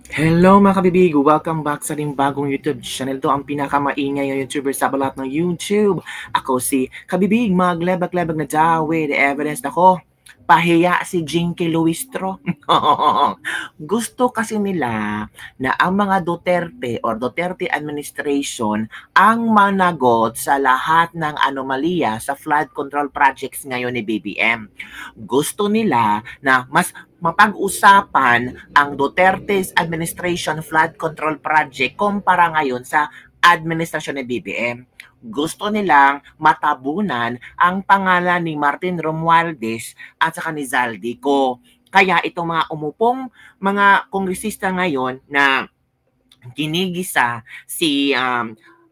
Hello mga kabibig! Welcome back sa ating bagong YouTube channel. Ito ang pinakamaingay ng YouTuber sa balat ng YouTube. Ako si Kabibig, maglebag-lebag na daw with evidence ako. Pahiya si Jinky Luistro. Gusto kasi nila na ang mga Duterte or Duterte administration ang managot sa lahat ng anomalya sa flood control projects ngayon ni BBM. Gusto nila na mas mapag-usapan ang Duterte's administration flood control project kumpara ngayon sa administrasyon ni BBM. Gusto nilang matabunan ang pangalan ni Martin Romualdez at saka ni Zaldico. Kaya itong mga umupong mga kongresista ngayon na ginigisa si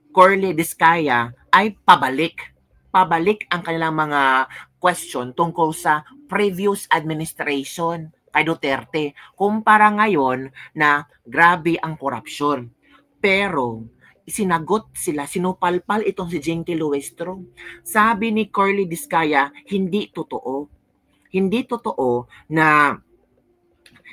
Corley Discaya ay pabalik ang kanilang mga question tungkol sa previous administration kay Duterte kumpara ngayon na grabe ang korupsyon. Pero sinagot sila, sinupalpal itong si Jinky Luestro. Sabi ni Corley Discaya, hindi totoo. Hindi totoo na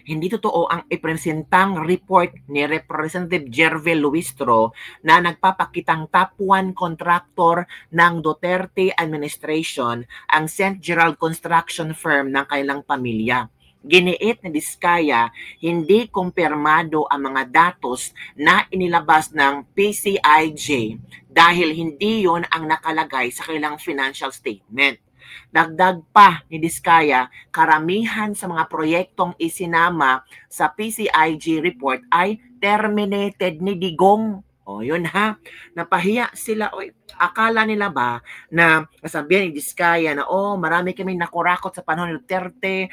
hindi totoo ang ipresentang report ni Representative Jervel Luistro na nagpapakitang top 1 contractor ng Duterte administration ang St. Gerald Construction Firm ng kailang pamilya. Giniit ni Discaya, hindi kumpirmado ang mga datos na inilabas ng PCIJ dahil hindi yon ang nakalagay sa kailang financial statement. Dagdag pa ni Discaya, karamihan sa mga proyektong isinama sa PCIG report ay terminated ni Digong. O yun ha, napahiya sila. Oy, akala nila ba na nasabihan ni Discaya na marami kaming nakurakot sa panahon ni Duterte,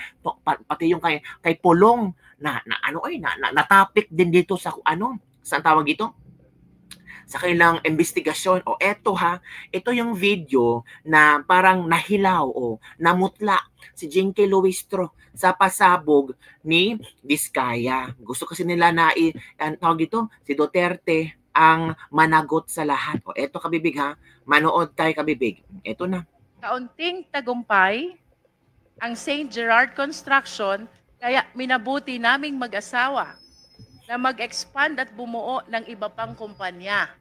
pati yung kay Pulong na topic din dito sa saan tawag ito? Sa kailang investigasyon. Ito yung video na parang nahilaw o namutla si Jinky Luistro sa pasabog ni Discaya. Gusto kasi nila na tawag ito, si Duterte ang managot sa lahat. Eto kabibig ha, manood tayo kabibig. Eto na. Kaunting tagumpay ang St. Gerard Construction, kaya minabuti naming mag-asawa na mag-expand at bumuo ng iba pang kumpanya.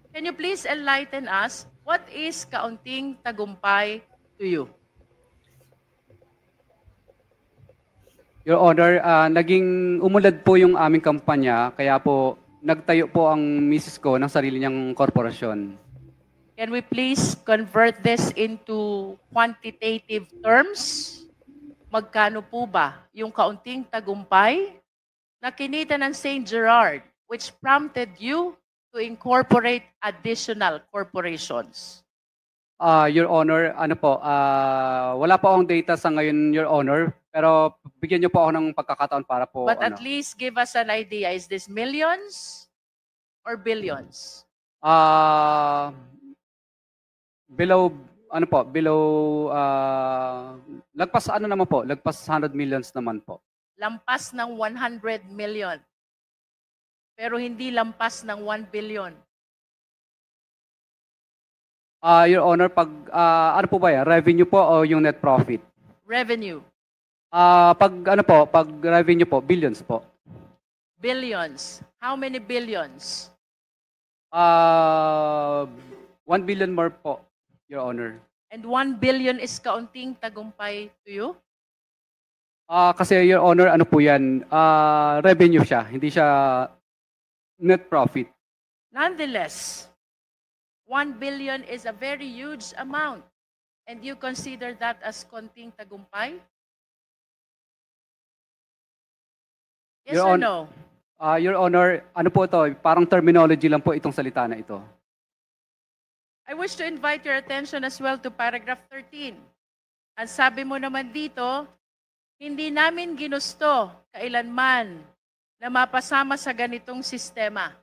Can you please enlighten us, what is kaunting tagumpay to you? Your Honor, naging umulad po yung aming kampanya, kaya po nagtayo po ang misis ko ng sarili niyang korporasyon. Can we please convert this into quantitative terms? Magkano po ba yung kaunting tagumpay na kinita ng St. Gerard which prompted you to incorporate additional corporations? Your Honor, wala po akong data sa ngayon, Your Honor, pero bigyan niyo po ako ng pagkakataon para po. But at least give us an idea, is this millions or billions? Below lagpas lagpas 100 millions naman po. Lampas ng 100 million. Pero hindi lampas ng 1 billion. Your Honor, pag ano po ba yan? Revenue po o yung net profit? Revenue. Pag revenue po, billions po. Billions. How many billions? 1 billion more po, Your Honor. And 1 billion is kaunting tagumpay to you? Kasi Your Honor, ano po yan? Revenue siya, hindi siya net profit. Nonetheless, 1 billion is a very huge amount. And you consider that as konting tagumpay? Yes Your or no? Your Honor, ano po ito? Parang terminology lang po itong salita na ito. I wish to invite your attention as well to paragraph 13. Ang sabi mo naman dito, hindi namin ginusto kailanman na mapasama sa ganitong sistema.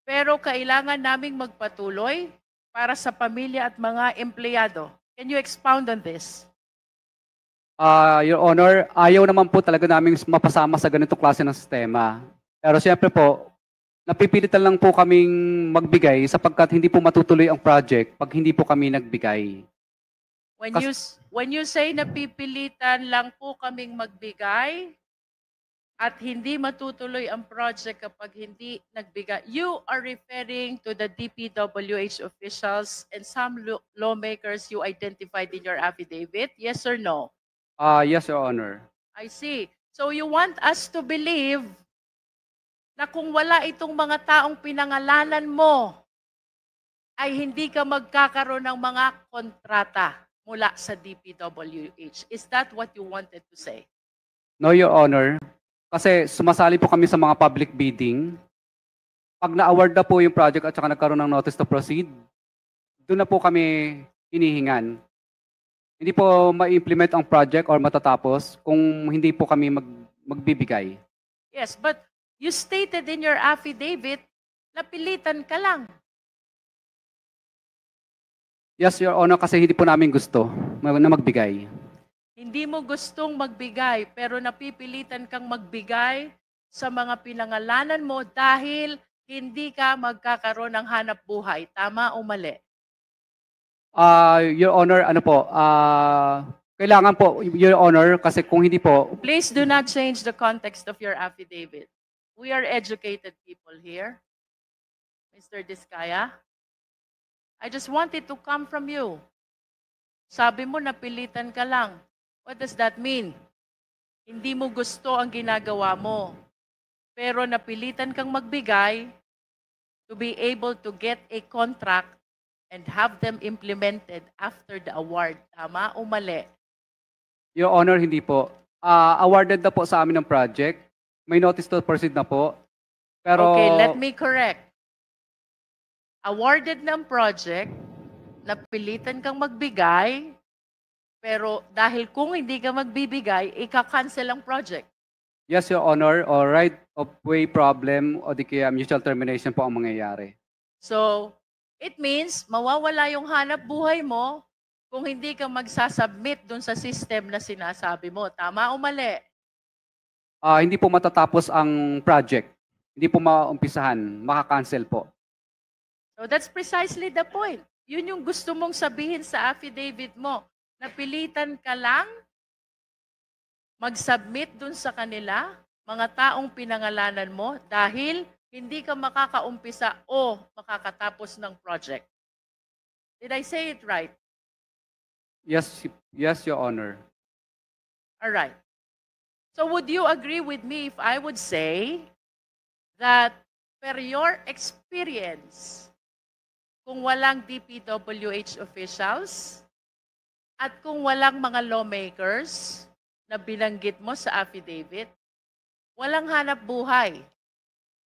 Pero kailangan naming magpatuloy para sa pamilya at mga empleyado. Can you expound on this? Your Honor, ayaw naman po talaga namin mapasama sa ganitong klase ng sistema. Pero siyempre po, napipilitan lang po kaming magbigay sapagkat hindi po matutuloy ang project pag hindi po kami nagbigay. When you say napipilitan lang po kaming magbigay, at hindi matutuloy ang project kapag hindi nagbigay. You are referring to the DPWH officials and some lawmakers you identified in your affidavit, yes or no? Yes, Your Honor. I see. So you want us to believe na kung wala itong mga taong pinangalanan mo, ay hindi ka magkakaroon ng mga kontrata mula sa DPWH. Is that what you wanted to say? No, Your Honor. Kasi sumasali po kami sa mga public bidding. Pag na-award na po yung project at saka nagkaroon ng notice to proceed, doon na po kami hinihingan. Hindi po ma-implement ang project or matatapos kung hindi po kami magbibigay. Yes, but you stated in your affidavit na pilitan ka lang. Yes, Your Honor, kasi hindi po namin gusto na magbigay. Hindi mo gustong magbigay pero napipilitan kang magbigay sa mga pinangalanan mo dahil hindi ka magkakaroon ng hanap buhay. Tama o mali? Your Honor, ano po, kailangan po, Your Honor, kasi kung hindi po, Please do not change the context of your affidavit. We are educated people here. Mr. Diskaya, I just want it to come from you. Sabi mo, napilitan ka lang. What does that mean? Hindi mo gusto ang ginagawa mo. Pero napilitan kang magbigay to be able to get a contract and have them implemented after the award. Tama o mali? Your Honor, hindi po. Awarded na po sa amin ng project. May notice to proceed na po. Pero, Okay, let me correct. Awarded ng project, napilitan kang magbigay, pero dahil kung hindi ka magbibigay, ika-cancel ang project. yes, Your Honor, or right of way problem o di kaya mutual termination po ang mangyayari. So, it means mawawala yung hanap buhay mo kung hindi ka magsasubmit dun sa system na sinasabi mo. Tama o mali? Hindi po matatapos ang project. Hindi po maumpisahan. Maka-cancel po. So that's precisely the point. Yun yung gusto mong sabihin sa affidavit mo. Napilitan ka lang mag-submit dun sa kanila, mga taong pinangalanan mo, dahil hindi ka makakaumpisa o makakatapos ng project. Did I say it right? Yes, yes, Your Honor. All right. So would you agree with me if I would say that per your experience, kung walang DPWH officials at kung walang mga lawmakers na binanggit mo sa affidavit, walang hanap buhay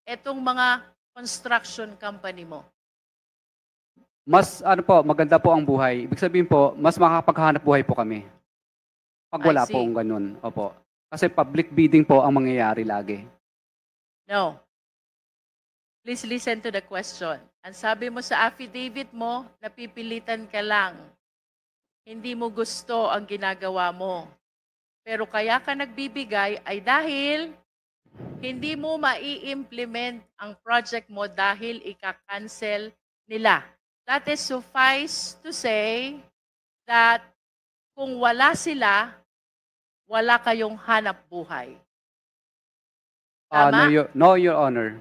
etong mga construction company mo? Mas ano po, maganda po ang buhay. Ibig sabihin po, mas makakapaghanap buhay po kami. Pag wala I see. po ang ganun. Opo. Kasi public bidding po ang mangyayari lagi. No. Please listen to the question. Ang sabi mo sa affidavit mo, napipilitan ka lang. Hindi mo gusto ang ginagawa mo. Pero kaya ka nagbibigay ay dahil hindi mo mai-implement ang project mo dahil ika-cancel nila. That is suffice to say that kung wala sila, wala kayong hanap buhay. Tama? No, Your Honor.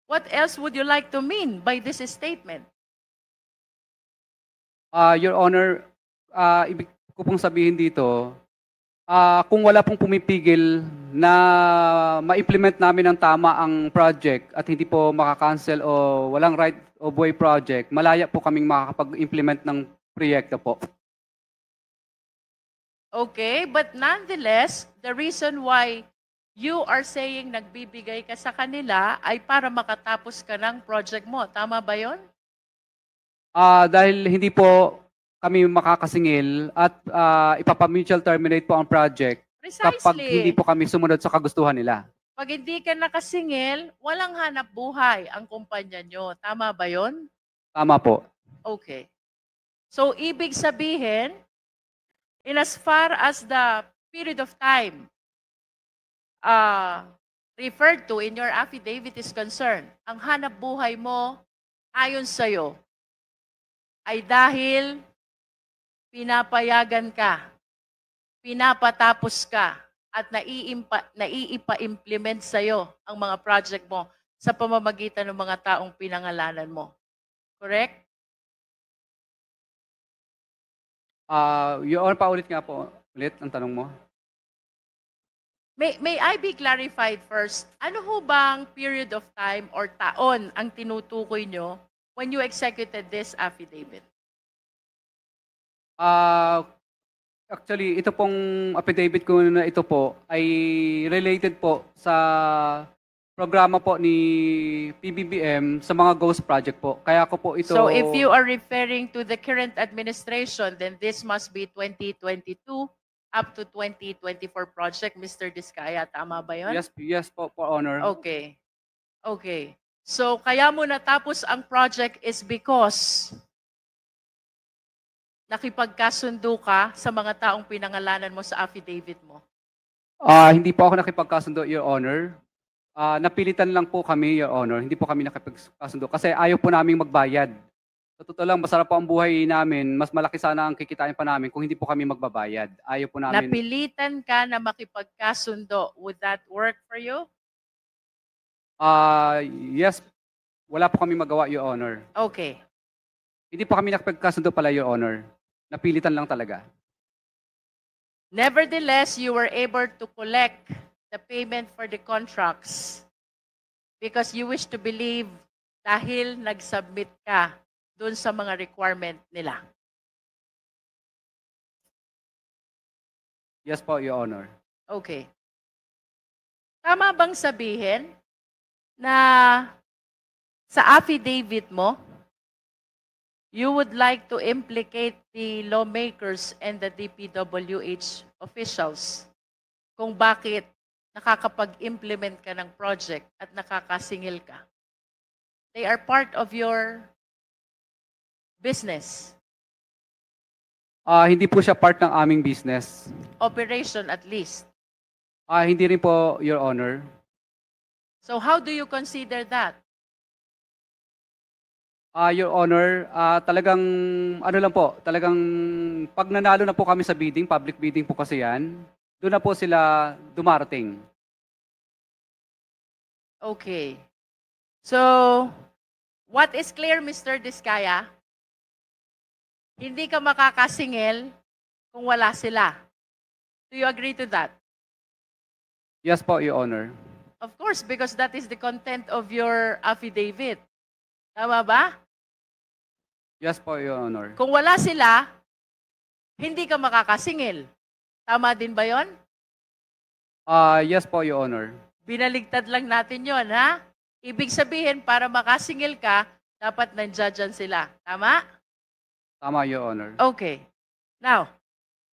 What else would you like to mean by this statement? Your Honor, ibig ko pong sabihin dito, kung wala pong pumipigil na ma-implement namin ng tama ang project at hindi po makakancel o walang right of way project, malaya po kaming makakapag-implement ng proyekto po. Okay, but nonetheless, the reason why you are saying nagbibigay ka sa kanila ay para makatapos ka ng project mo. Tama ba yon? Dahil hindi po kami makakasingil at ipapamutual terminate po ang project kapag hindi Precisely. po kami sumunod sa kagustuhan nila. Pag hindi ka nakasingil, walang hanap buhay ang kumpanya nyo. Tama ba yon? Tama po. Okay. So, ibig sabihin, in as far as the period of time referred to in your affidavit is concerned, ang hanap buhay mo ayon sa'yo ay dahil pinapayagan ka, pinapatapos ka at naiipa-implement sa'yo ang mga project mo sa pamamagitan ng mga taong pinangalanan mo. Correct? Your Honor, paulit nga po ulit ang tanong mo. May I be clarified first, ano ho bang period of time or taon ang tinutukoy nyo when you executed this affidavit? Actually, ito pong affidavit ko na ito po ay related po sa programa po ni PBBM sa mga ghost project po. Kaya ko po ito... So if you are referring to the current administration, then this must be 2022 up to 2024 project, Mr. Diskaya. Tama ba yun? Yes po, Honor. Okay. Okay. So kaya mo natapos ang project is because nakipagkasundo ka sa mga taong pinangalanan mo sa affidavit mo? Hindi po ako nakipagkasundo, Your Honor. Napilitan lang po kami, Your Honor. Hindi po kami nakipagkasundo kasi ayaw po naming magbayad. Sa totoo lang, masarap po ang buhay namin. Mas malaki sana ang kikitain pa namin kung hindi po kami magbabayad. Ayaw po namin. Napilitan ka na makipagkasundo. Would that work for you? Yes. Wala po kami magawa, Your Honor. Okay. Hindi po kami nakipagkasundo pala, Your Honor. Napilitan lang talaga. Nevertheless, you were able to collect the payment for the contracts because you wish to believe dahil nag-submit ka doon sa mga requirement nila. Yes po, Your Honor. Okay. Tama bang sabihin na sa affidavit mo, you would like to implicate the lawmakers and the DPWH officials kung bakit nakakapag-implement ka ng project at nakakasingil ka? They are part of your business. Hindi po siya part ng aming business. Operation at least. Hindi rin po, Your Honor. So how do you consider that? Your Honor, talagang ano lang po, talagang pag nanalo na po kami sa bidding, public bidding po kasi yan, doon na po sila dumarating. Okay. So, what is clear, Mr. Diskaya? Hindi ka makakasingil kung wala sila. Do you agree to that? Yes po, Your Honor. Of course, because that is the content of your affidavit. Tama ba? Yes po, Your Honor. Kung wala sila, hindi ka makakasingil. Tama din ba yon? Yes po, Your Honor. Binaligtad lang natin yon, ha? Ibig sabihin, para makasingil ka, dapat nandiyan sila. Tama? Tama, Your Honor. Okay. Now,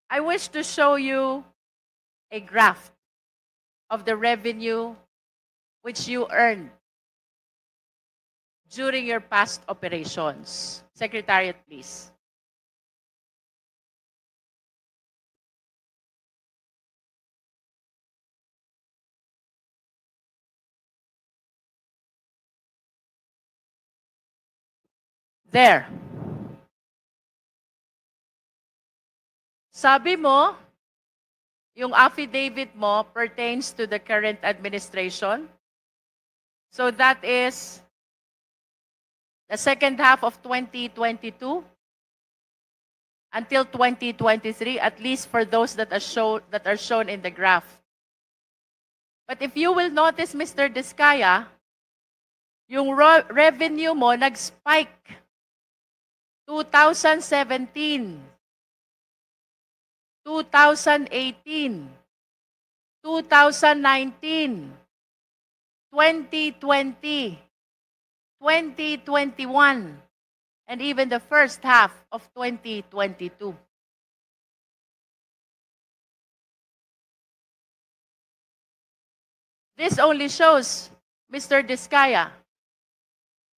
I wish to show you a graph of the revenue which you earned during your past operations. Secretariat, please. There. Sabi mo, yung affidavit mo pertains to the current administration. So that is the second half of 2022 until 2023, at least for those that are shown in the graph. But if you will notice, Mr. Diskaya, yung revenue mo nag-spike 2017, 2018, 2019, 2020, 2021, and even the first half of 2022. This only shows, Mr. Diskaya,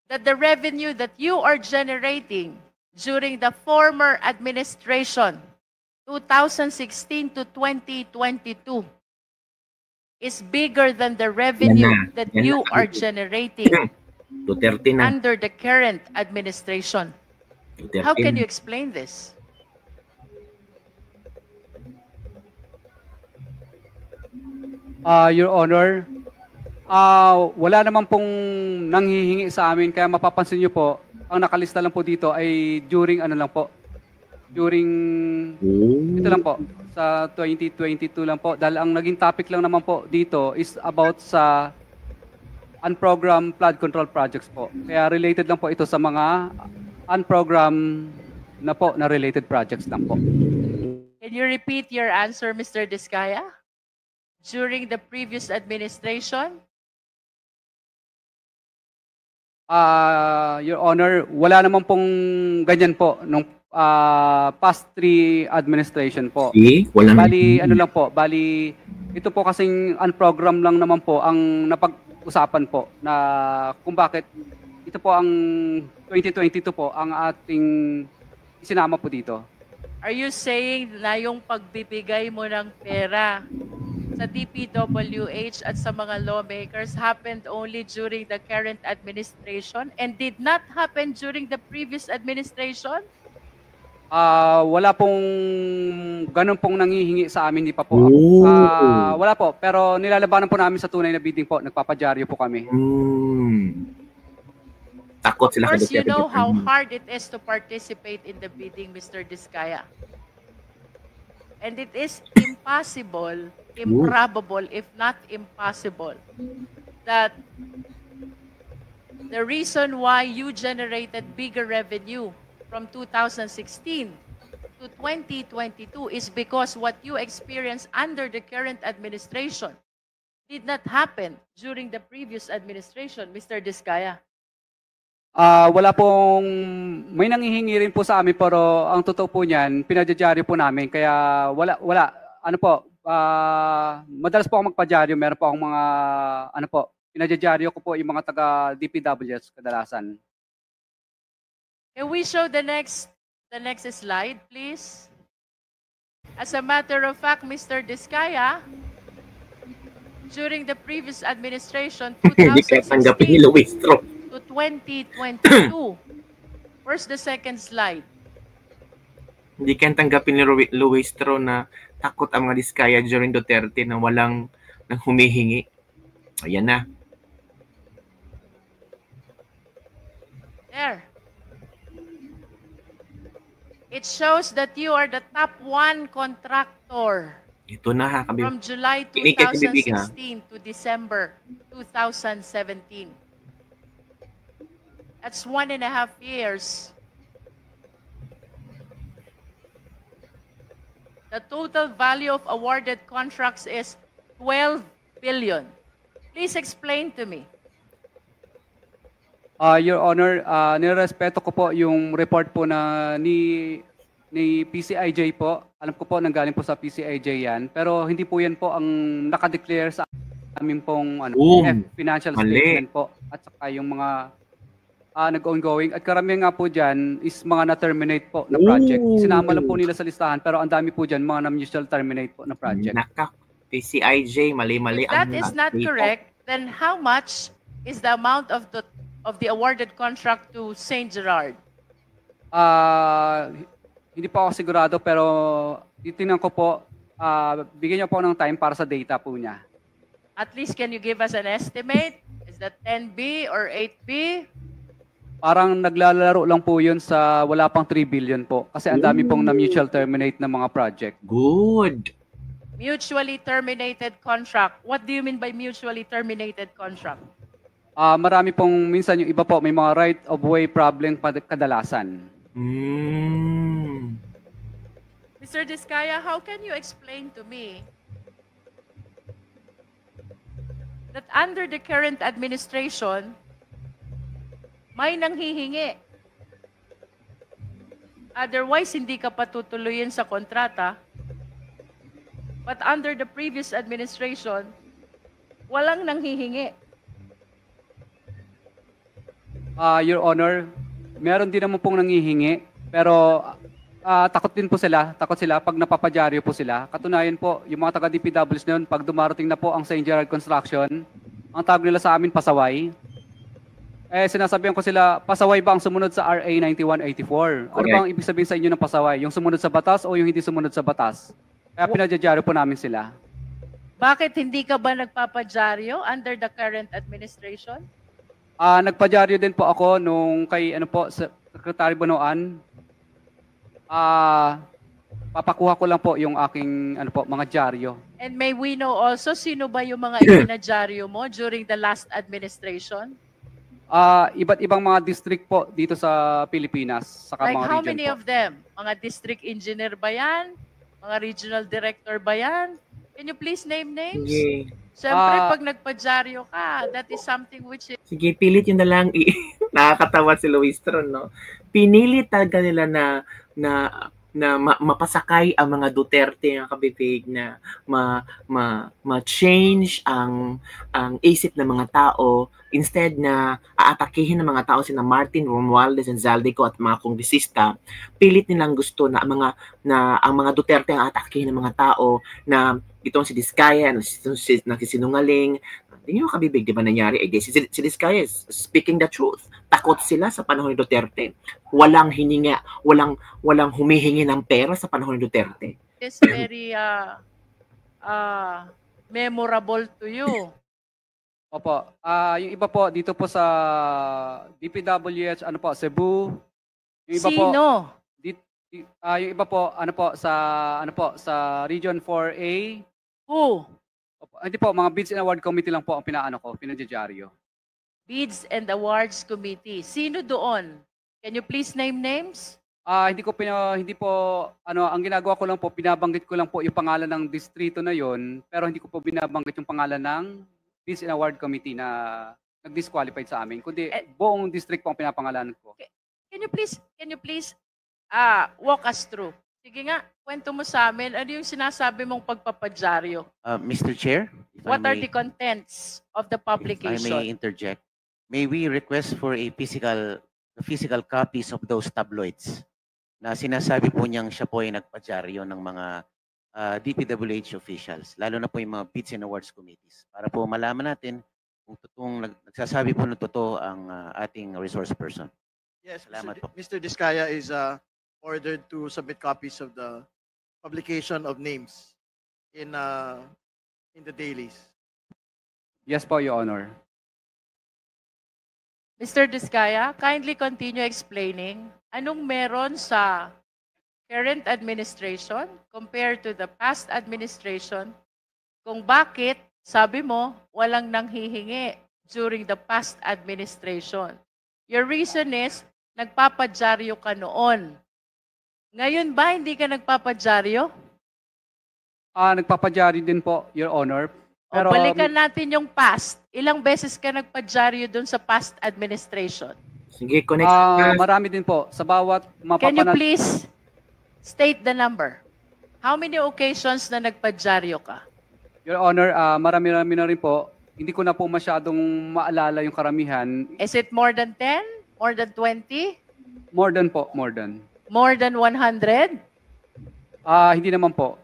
that the revenue that you are generating during the former administration, 2016 to 2022, is bigger than the revenue that you are generating under the current administration. How can you explain this? Your Honor, wala naman pong nanghihingi sa amin, kaya mapapansin niyo po, ang nakalista lang po dito ay during ano lang po, during ito lang po, sa 2022 lang po. Dahil ang naging topic lang naman po dito is about sa unprogrammed flood control projects po. Kaya related lang po ito sa mga unprogrammed na po na related projects lang po. Can you repeat your answer, Mr. Diskaya? During the previous administration? Your Honor, wala naman pong ganyan po nung past 3 administration po. Wala Bali, ano lang po, bali, ito po kasing unprogram lang naman po ang napag-usapan po na kung bakit ito po ang 2022 po ang ating isinama po dito. Are you saying na yung pagbibigay mo ng pera sa DPWH at sa mga lawmakers happened only during the current administration and did not happen during the previous administration? Wala pong ganun pong nanghihingi sa amin, di pa po. Wala po, pero nilalabanan po namin sa tunay na bidding po. Nagpapadyaryo po kami. Takot sila. Of course, you know how hard it is to participate in the bidding, Mr. Diskaya. And it is impossible, improbable, if not impossible, that the reason why you generated bigger revenue from 2016 to 2022 is because what you experienced under the current administration did not happen during the previous administration, Mr. Diskaya. Wala pong, may nanghihingi rin po sa amin, pero ang totoo po niyan, pinadyaryo po namin, kaya wala, ano po, madalas po ako magpadyaryo, meron po akong mga, ano po, pinadyaryo ko po yung mga taga DPWS kadalasan. Can we show the next slide, please? As a matter of fact, Mr. Diskaya, during the previous administration, 2016 to 2022. Where's the second slide? Hindi kaya tanggapin ni Luistro na takot ang mga Diskaya during Duterte na walang nang humihingi. Ayan na. There. It shows that you are the top 1 contractor. Ito na ha, kabib. From July Kinig ka, kabibig, 2016 to December 2017. That's 1.5 years. The total value of awarded contracts is 12 billion. Please explain to me. Your Honor, nirespeto ko po yung report po na ni PCIJ po. Alam ko po nanggaling po sa PCIJ yan. Pero hindi po yan po ang nakadeclare sa amin pong financial statement po. At saka yung mga nag-ongoing. At karamihan nga po dyan is mga na-terminate po na project. Sinama lang po nila sa listahan, pero ang dami po dyan mga na-mutual terminate po na project. PCIJ, mali-mali. If that is not correct, then how much is the amount of the awarded contract to St. Gerard? Hindi po ako sigurado, pero titingnan ko po, bigyan niyo po ng time para sa data po niya. At least can you give us an estimate? Is that 10B or 8B? Parang naglalaro lang po yun sa wala pang 3 billion po. Kasi ang dami pong na-mutual terminate na mga project. Good. Mutually terminated contract. What do you mean by mutually terminated contract? Marami pong, minsan yung iba po, may mga right of way problem kadalasan. Mr. Diskaya, how can you explain to me that under the current administration, may nanghihingi? Otherwise, hindi ka patutuloyin sa kontrata. But under the previous administration, walang nanghihingi. Your Honor, meron din naman pong nanghihingi, pero takot din po sila, takot sila pag napapadyaryo po sila. Katunayan po, yung mga taga-DPWs na yun, pag dumarating na po ang St. Gerard Construction, ang tawag nila sa amin, pasaway. Sinasabihan ko sila, pasaway ba ang sumunod sa RA 9184? Ano ba ang ibig sabihin sa inyo ng pasaway? Yung sumunod sa batas o yung hindi sumunod sa batas? Kaya pinadyaryo po namin sila. Bakit hindi ka ba nagpapadyaryo under the current administration? Nagpadyaryo din po ako nung kay Secretary Bonoan. Papakuha ko lang po yung aking mga dyaryo. And may we know also sino ba yung mga ipinadyaryo mo during the last administration? Iba't ibang mga district po dito sa Pilipinas, saka Like mga how region many po. of them? Mga district engineer ba yan? Mga regional director ba yan? Can you please name names? Sige. Siyempre, pag nagpadyaryo ka, that is something which is... Sige, pilit yun na lang. Nakakatawa si Luis Tron, no? Pinilit talaga nila na mapasakay ang mga Duterte ng kabibig na ma-change ang isip ng mga tao instead na aatakihin ng mga tao sina Martin Romualdez and Zaldico at mga kongresista. Pilit nilang gusto na ang mga Duterte ang aatakihin ng mga tao na itong si Diskaya, nagsisinungaling. Hindi nyo kabibig, di ba nangyari? Si Diskaya is speaking the truth. Takot sila sa panahon ni Duterte. Walang hininga, walang humihingi ng pera sa panahon ni Duterte. It's very memorable to you. Opo. Yung iba po dito po sa DPWH Cebu. Yung iba Sino? yung iba po sa Region 4A. Who? Opo, hindi po, mga Bids and Award Committee lang po ang pinadyaryo. Bids and Awards Committee. Sino doon? Can you please name names? Hindi po ang ginagawa ko lang po, binabanggit ko lang po yung pangalan ng distrito na yon, pero hindi ko po binabanggit yung pangalan ng Bids and Award Committee na nag-disqualified sa amin, kundi buong district po ang pinapangalanan ko. Can you please walk us through? Sige nga, kwento mo sa amin, ano yung sinasabi mong pagpapadyaryo? Mr. Chair, if What I are may, the contents of the if I publication? may interject, may we request for a physical copies of those tabloids na sinasabi po niyang siya po ay nagpadyaryo ng mga DPWH officials, lalo na po yung mga Bids and Awards Committees, para po malaman natin kung totoong nagsasabi po ng totoo ang ating resource person. Yes, Salamat po. Mr. Diskaya is ordered to submit copies of the publication of names in the dailies. Yes po, Your Honor. Mr. Diskaya, kindly continue explaining anong meron sa current administration compared to the past administration kung bakit, sabi mo, walang nanghihingi during the past administration. Your reason is, nagpapadyaryo ka noon. Ngayon ba, hindi ka nagpapadyaryo? Nagpapadyaryo din po, Your Honor. Pero Balikan natin yung past. Ilang beses ka nagpadyaryo dun sa past administration? Sige, connect. marami din po. Sa bawat Can you mapapanat... please state the number? How many occasions na nagpadyaryo ka? Your Honor, marami-rami na rin po. Hindi ko na po masyadong maalala yung karamihan. Is it more than 10? More than 20? More than po, more than. More than 100? Hindi naman po.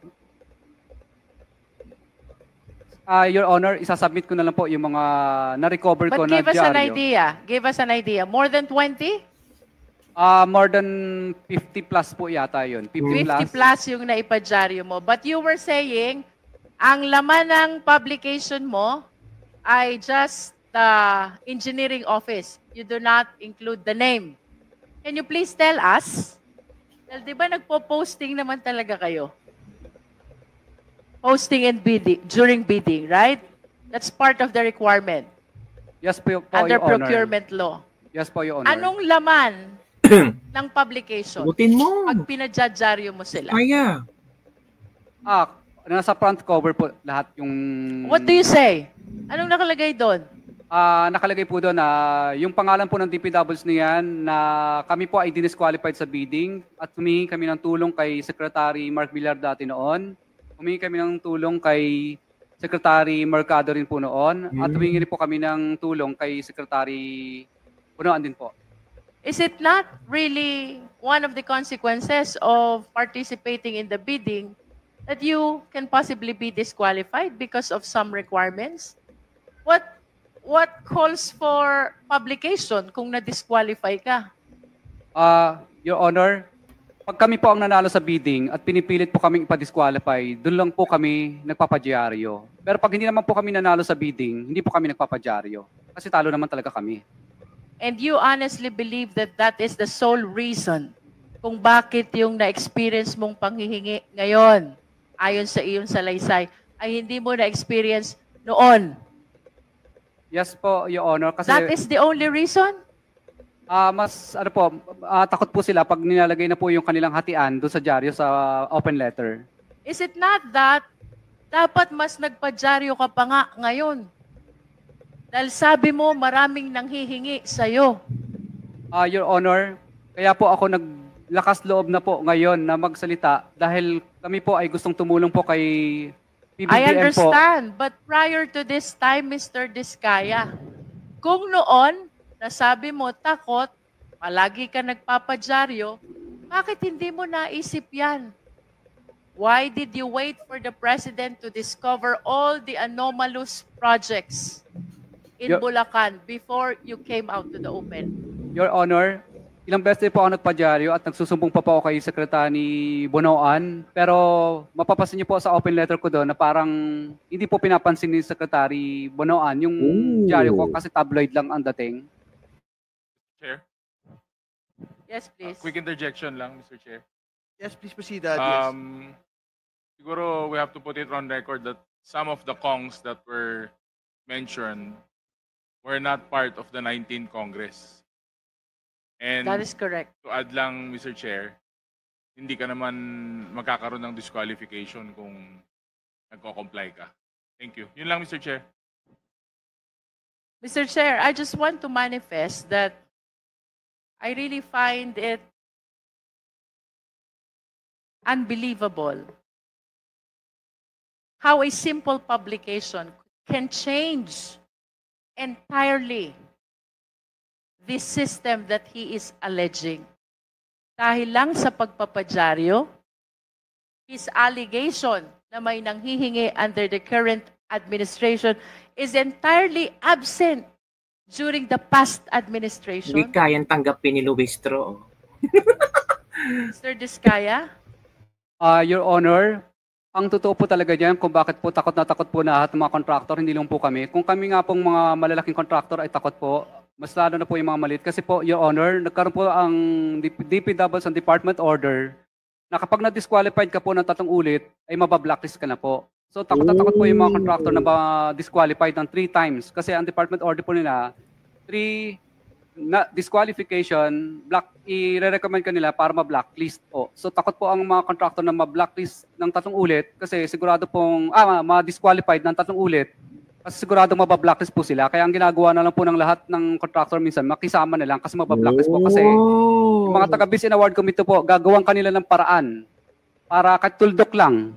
Your Honor, isasubmit ko na lang po yung mga na-recover ko But na give us an dyaryo. idea. Give us an idea. More than 20? More than 50 plus po yata yun. 50 50 plus. plus yung naipadyaryo mo. But you were saying, ang laman ng publication mo ay just the engineering office. You do not include the name. Can you please tell us? Well, di ba nagpo-posting naman talaga kayo? Posting and bidding, during bidding, right? That's part of the requirement Yes po, under Your Honor. procurement law. Yes po, Your Honor. Anong laman ng publication Sagutin mo. pag pinadyaryo mo sila? Kaya. Nasa front cover po lahat yung... What do you say? Anong nakalagay doon? Nakalagay po doon na yung pangalan po ng DPWs niyan na kami po ay disqualified sa bidding at humingi kami ng tulong kay Secretary Mark Villar dati noon. Humingi kami ng tulong kay Secretary Mercado rin po noon at humingi rin po kami ng tulong kay Secretary Punoan din po. Is it not really one of the consequences of participating in the bidding that you can possibly be disqualified because of some requirements? What calls for publication kung na-disqualify ka? Your Honor, Pag kami po ang nanalo sa bidding at pinipilit po kaming ipa-disqualify, doon lang po kami nagpapadyaryo. Pero pag hindi naman po kami nanalo sa bidding, hindi po kami nagpapadyaryo. Kasi talo naman talaga kami. And you honestly believe that that is the sole reason kung bakit yung na-experience mong panghihingi ngayon, ayon sa iyong salaysay, ay hindi mo na-experience noon? Yes po, Your Honor. Kasi That is the only reason? takot po sila pag nilalagay na po yung kanilang hatian doon sa dyaryo sa open letter. Is it not that dapat mas nagpadyaryo ka pa nga ngayon? Dahil sabi mo maraming nanghihingi sa'yo. Your Honor, kaya po ako naglakas loob na po ngayon na magsalita dahil kami po ay gustong tumulong po kay PBBM I po. understand, but prior to this time, Mr. Diskaya, kung noon, nasabi mo takot, palagi ka nagpapadyaryo, bakit hindi mo naisip yan? Why did you wait for the President to discover all the anomalous projects in Bulacan before you came out to the open? Your Honor, ilang beses po ako nagpadyaryo at nagsusumbong pa po ako kay Secretary Bonoan, pero mapapasin niyo po sa open letter ko doon na parang hindi po pinapansin ni Secretary Bonoan yung dyaryo ko kasi tabloid lang ang dating. Chair, Yes, please. quick interjection lang, Mr. Chair. Yes, please proceed. Yes. Siguro we have to put it on record that some of the Kongs that were mentioned were not part of the 19th Congress. And That is correct. to add lang, Mr. Chair, hindi ka naman magkakaroon ng disqualification kung nagko-comply ka. Thank you. Yun lang, Mr. Chair. Mr. Chair, I just want to manifest that I really find it unbelievable how a simple publication can change entirely this system that he is alleging. Dahil lang sa pagpapadyaryo, his allegation na may nanghihingi under the current administration is entirely absent during the past administration. Hindi kayang tanggapin ni Luistro. Mr. Diskaya? Your Honor, ang totoo po talaga diyan kung bakit po takot po na lahat ng mga contractor, hindi lang po kami. Kung kami nga pong mga malalaking contractor ay takot po, mas lalo na po yung mga maliit. Kasi po, Your Honor, nagkaroon po ang DPW's department order na kapag na-disqualified ka po ng 3 ulit, ay mabablacklist ka na po. So takot na takot po yung mga contractor na disqualified ng 3 times. Kasi ang department order po nila, 3 na disqualification, i-recommend ka nila para ma-blacklist po. So takot po ang mga contractor na ma-blacklist ng 3 ulit kasi sigurado pong ma-disqualified ng 3 ulit kasi sigurado mabablacklist po sila. Kaya ang ginagawa na lang po ng lahat ng contractor minsan, makisama na lang kasi mabablacklist po. Kasi yung mga taga-Biz and Award Committee po, gagawang kanila ng paraan para tuldok lang,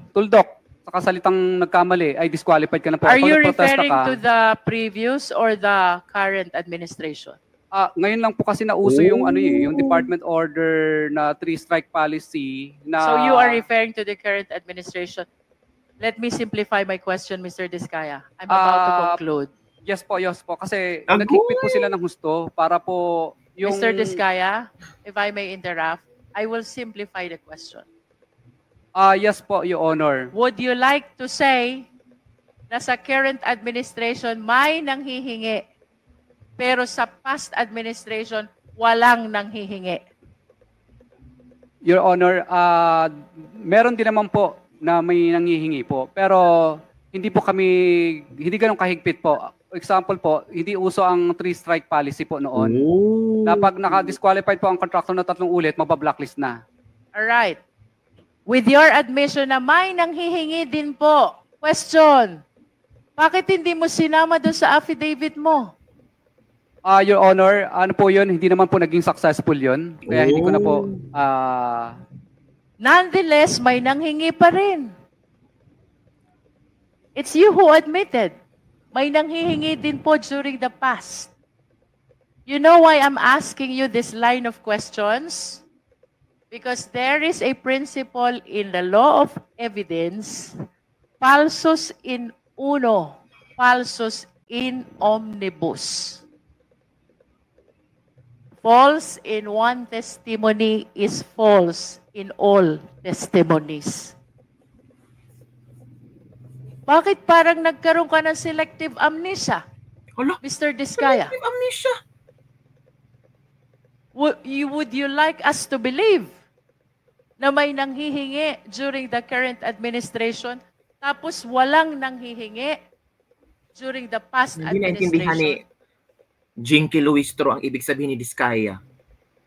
sa kasalitang nagkamali ay disqualified ka na po. Are you Pag nagprotesta referring ka, to the previous or the current administration? ngayon lang po kasi nauso yung yung department order na 3-strike policy na So you are referring to the current administration. Let me simplify my question, Mr. Diskaya. I'm about to conclude. Yes po. Kasi naghigpit po sila ng husto para po yung... Mr. Diskaya, if I may interrupt, I will simplify the question. Yes po, Your Honor. Would you like to say na sa current administration may nanghihingi, pero sa past administration walang nanghihingi? Your Honor, meron din naman po na may nanghihingi po. Pero hindi ganun kahigpit po. Example po, hindi uso ang 3-strike policy po noon. Na pag naka-disqualified po ang contractor na 3 ulit, mabablacklist na. Alright. With your admission na may nanghihingi din po, question, bakit hindi mo sinama doon sa affidavit mo? Your Honor, ano po yun? Hindi naman po naging successful yun. Kaya hindi ko na po... Nonetheless, may nanghingi pa rin. It's you who admitted. May nanghihingi din po during the past. You know why I'm asking you this line of questions? Because there is a principle in the law of evidence, falsus in uno, falsus in omnibus. False in one testimony is false in all testimonies. Bakit parang nagkaroon ka ng selective amnesia, Hala, Mr. Diskaya? selective amnesia. Would you like us to believe na may nanghihingi during the current administration tapos walang nanghihingi during the past Hindi naintindihan ni administration? Jinky Luistro ang ibig sabihin ni Diskaya.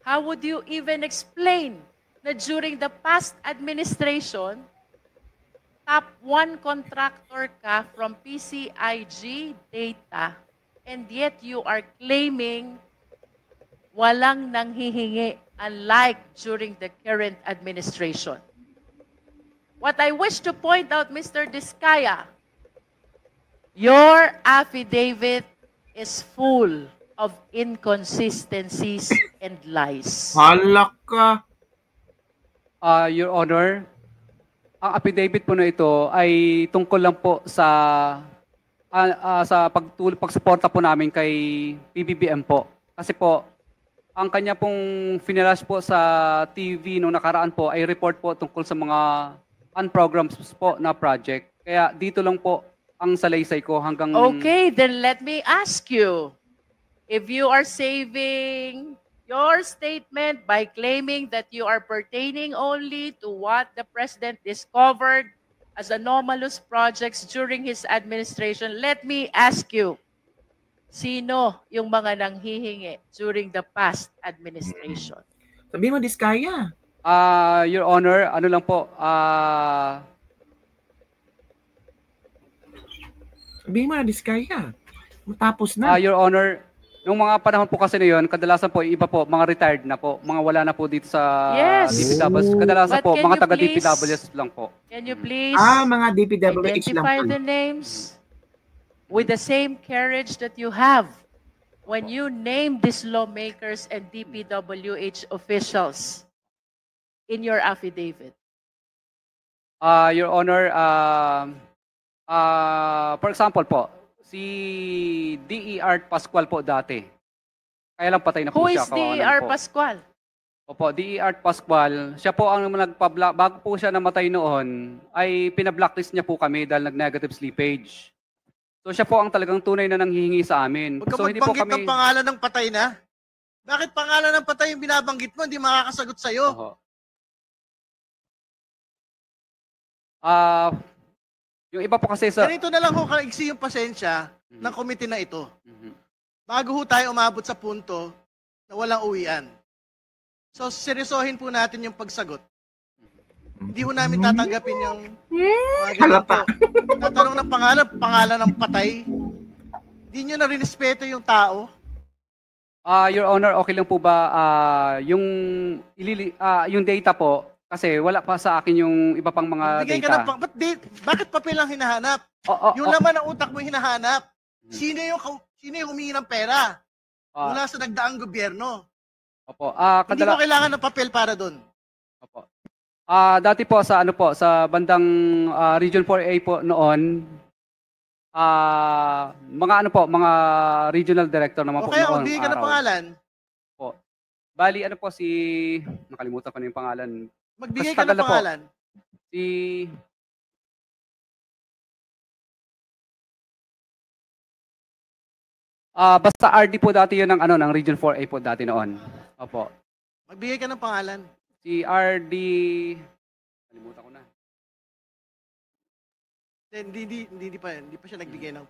How would you even explain na during the past administration, top 1 contractor ka from PCIG data, and yet you are claiming walang nanghihingi, unlike during the current administration? What I wish to point out, Mr. Diskaya, your affidavit is full of inconsistencies and lies. Halak ka. Your Honor, ang affidavit po na ito ay tungkol lang po sa pagsuporta po namin kay PBBM po. Kasi po, ang kanya pong finalash po sa TV nung nakaraan po ay report po tungkol sa mga unprograms po na project. Kaya dito lang po ang salaysay ko hanggang... Okay, then let me ask you, if you are saving your statement by claiming that you are pertaining only to what the President discovered as anomalous projects during his administration, let me ask you, sino yung mga nanghihingi during the past administration? Sabi mo, Diskaya. Your Honor, ano lang po, Sabi mo na, Diskaya. Matapos na. Your Honor, nung mga panahon po kasi na yun, kadalasan po, iba po, mga retired na po, mga wala na po dito sa Yes. DPWs. Kadalasan But po, can mga you taga-DPWs lang po. Can you please Mga DPWH lang identify po. the names with the same courage that you have when you name these lawmakers and DPWH officials in your affidavit? Your Honor, for example po, si D.E.R. Pascual po dati. Kaya lang patay na po Who siya. is kawawa naman D.R. po. Pascual? Opo, D.E.R. Pascual. Siya po ang nagpa-block, bago po siya namatay noon, ay pina-blacklist niya po kami dahil nag-negative slippage. So siya po ang talagang tunay na nanghihingi sa amin. Huwag ka So hindi po magbanggit kami... ng pangalan ng patay na. Bakit pangalan ng patay yung binabanggit mo? Hindi makakasagot sa'yo. Oho. Yung iba po kasi sa... Ganito na lang ho kaigsi yung pasensya ng komite na ito. Bago ho tayo umabot sa punto na walang uwian. So, seryosohin po natin yung pagsagot. Hindi ho namin tatanggapin yung mga ganito. Halata. Tatanong ng pangalan ng patay. Hindi nyo na rinespeto yung tao. Your Honor, okay lang po ba yung data po kasi wala pa sa akin yung iba pang mga Bigay ka data. ng bakit papel ang hinahanap? Yung laman ng utak mo hinahanap. Sino yung humingi ng pera? Mula sa nagdaang gobyerno. Opo. Hindi ko kailangan ng papel para doon. Opo. Dati po sa bandang Region 4A po noon, mga regional director naman po Okay, noon. bigay ka ng pangalan. Po. Bali, nakalimutan ko na yung pangalan. Magbigay Mas ka tagal ng na po. pangalan. Basta RD po dati yun ng Region 4A po dati noon. Opo. Magbigay ka ng pangalan. Si RD, kalimutan ko na. Hindi pa siya nagbigay ng...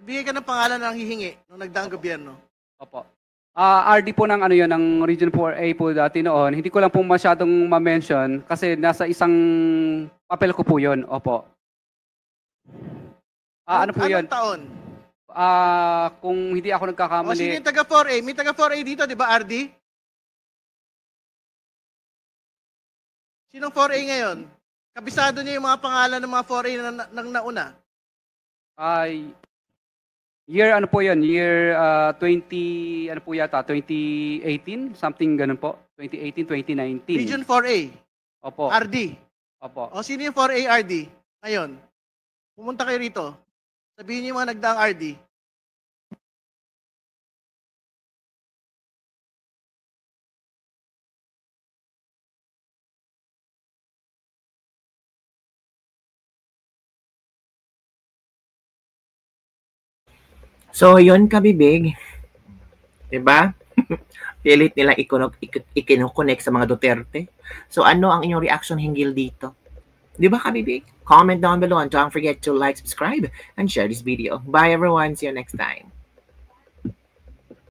Magbigay ka ng pangalan ng hihingi nung nagdaang gobyerno. Opo. RD po ng Region 4A po dati noon. Hindi ko lang po masyadong ma-mention kasi nasa isang papel ko po yun. Opo. Ano po yun? Anong taon? Kung hindi ako O, nagkakamali. sino yung taga 4A? May taga 4A dito, di ba, RD? Sinong 4A ngayon? Kabisado niya yung mga pangalan ng mga 4A na nauna. Year ano po yun? Year 20, ano po yata? 2018? Something ganun po. 2018, 2019. Region 4A. Opo. RD. Opo. O, sino yung 4A RD? Ngayon, pumunta kayo rito. Sabihin niyo yung mga nagdaang RD. So, yun kabibig. Diba? Pilit nilang ikinoconnect sa mga Duterte. So, ano ang inyong reaction hinggil dito? Diba kabibig? Comment down below and don't forget to like, subscribe, and share this video. Bye everyone. See you next time.